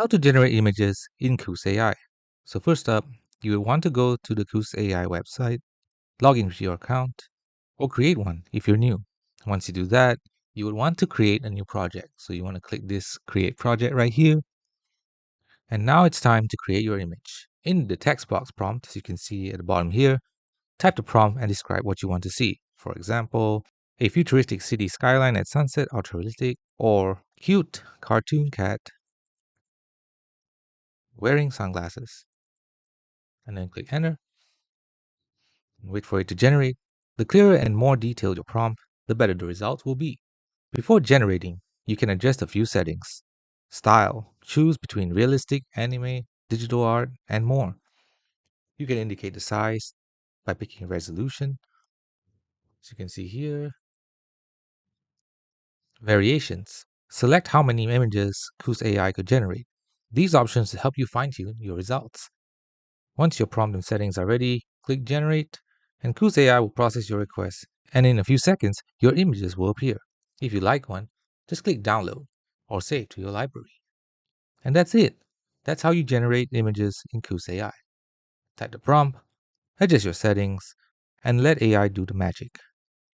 How to generate images in Kuse AI. So first up, you will want to go to the Kuse AI website, log in with your account, or create one if you're new. Once you do that, you will want to create a new project. So you want to click this create project right here. And now it's time to create your image. In the text box prompt, as you can see at the bottom here, type the prompt and describe what you want to see. For example, a futuristic city skyline at sunset, ultra-realistic, or cute cartoon cat wearing sunglasses. And then click enter and wait for it to generate. The clearer and more detailed your prompt, the better the results will be. Before generating, you can adjust a few settings. Style, choose between realistic, anime, digital art, and more. You can indicate the size by picking resolution, as you can see here. Variations. Select how many images Kuse AI could generate. These options help you fine-tune your results. Once your prompt and settings are ready, click generate, and Kuse AI will process your request, and in a few seconds, your images will appear. If you like one, just click download or save to your library. And that's it. That's how you generate images in Kuse AI. Type the prompt, adjust your settings, and let AI do the magic.